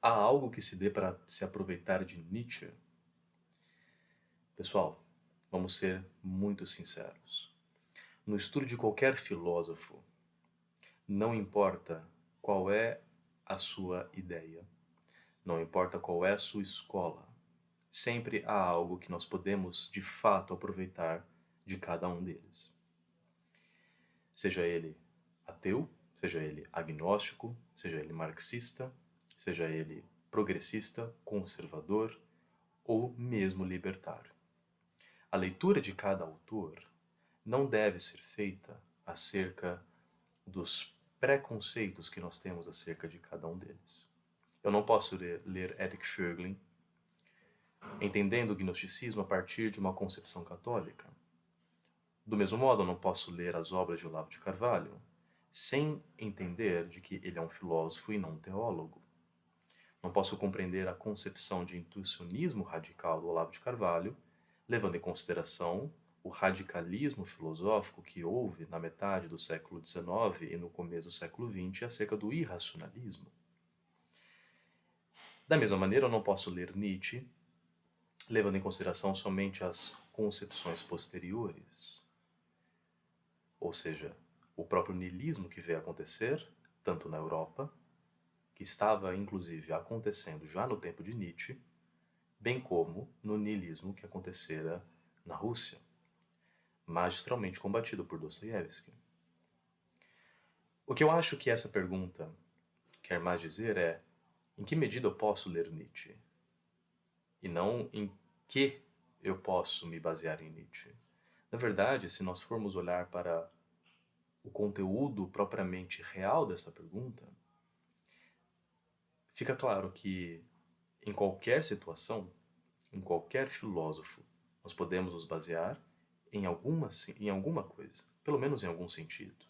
Há algo que se dê para se aproveitar de Nietzsche? Pessoal, vamos ser muito sinceros. No estudo de qualquer filósofo, não importa qual é a sua ideia, não importa qual é a sua escola, sempre há algo que nós podemos de fato aproveitar de cada um deles. Seja ele ateu, seja ele agnóstico, seja ele marxista, seja ele progressista, conservador ou mesmo libertário. A leitura de cada autor não deve ser feita acerca dos preconceitos que nós temos acerca de cada um deles. Eu não posso ler Eric Voegelin entendendo o gnosticismo a partir de uma concepção católica. Do mesmo modo, eu não posso ler as obras de Olavo de Carvalho sem entender de que ele é um filósofo e não um teólogo. Não posso compreender a concepção de intuicionismo radical do Olavo de Carvalho, levando em consideração o radicalismo filosófico que houve na metade do século XIX e no começo do século XX acerca do irracionalismo. Da mesma maneira, eu não posso ler Nietzsche levando em consideração somente as concepções posteriores, ou seja, o próprio niilismo que veio acontecer, tanto na Europa, que estava inclusive acontecendo já no tempo de Nietzsche, bem como no niilismo que acontecera na Rússia, magistralmente combatido por Dostoiévski. O que eu acho que essa pergunta quer mais dizer é: em que medida eu posso ler Nietzsche? E não em que eu posso me basear em Nietzsche. Na verdade, se nós formos olhar para o conteúdo propriamente real dessa pergunta, fica claro que em qualquer situação, em qualquer filósofo, nós podemos nos basear em alguma coisa, pelo menos em algum sentido.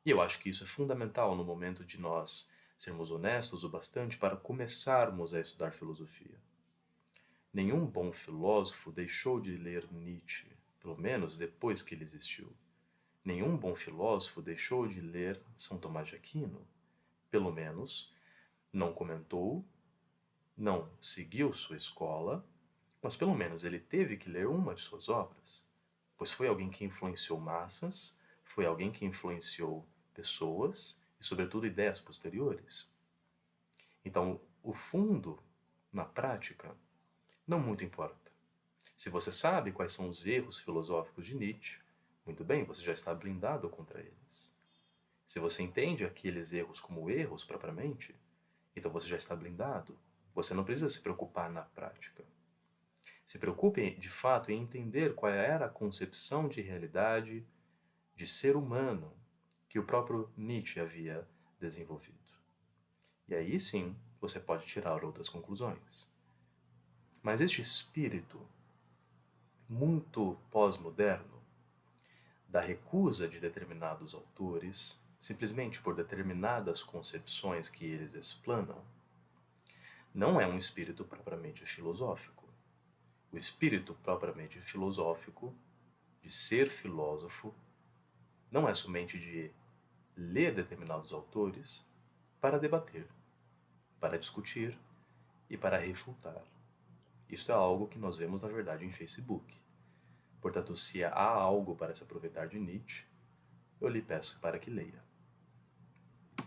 E eu acho que isso é fundamental no momento de nós sermos honestos o bastante para começarmos a estudar filosofia. Nenhum bom filósofo deixou de ler Nietzsche, pelo menos depois que ele existiu. Nenhum bom filósofo deixou de ler São Tomás de Aquino, pelo menos não comentou, não seguiu sua escola, mas pelo menos ele teve que ler uma de suas obras, pois foi alguém que influenciou massas, foi alguém que influenciou pessoas e, sobretudo, ideias posteriores. Então, o fundo, na prática, não muito importa. Se você sabe quais são os erros filosóficos de Nietzsche, muito bem, você já está blindado contra eles. Se você entende aqueles erros como erros propriamente, então você já está blindado. Você não precisa se preocupar na prática. Se preocupe de fato em entender qual era a concepção de realidade, de ser humano, que o próprio Nietzsche havia desenvolvido. E aí sim você pode tirar outras conclusões. Mas este espírito muito pós-moderno da recusa de determinados autores, simplesmente por determinadas concepções que eles explanam, não é um espírito propriamente filosófico. O espírito propriamente filosófico, de ser filósofo, não é somente de ler determinados autores para debater, para discutir e para refutar. Isso é algo que nós vemos, na verdade, em Facebook. Portanto, se há algo para se aproveitar de Nietzsche, eu lhe peço para que leia.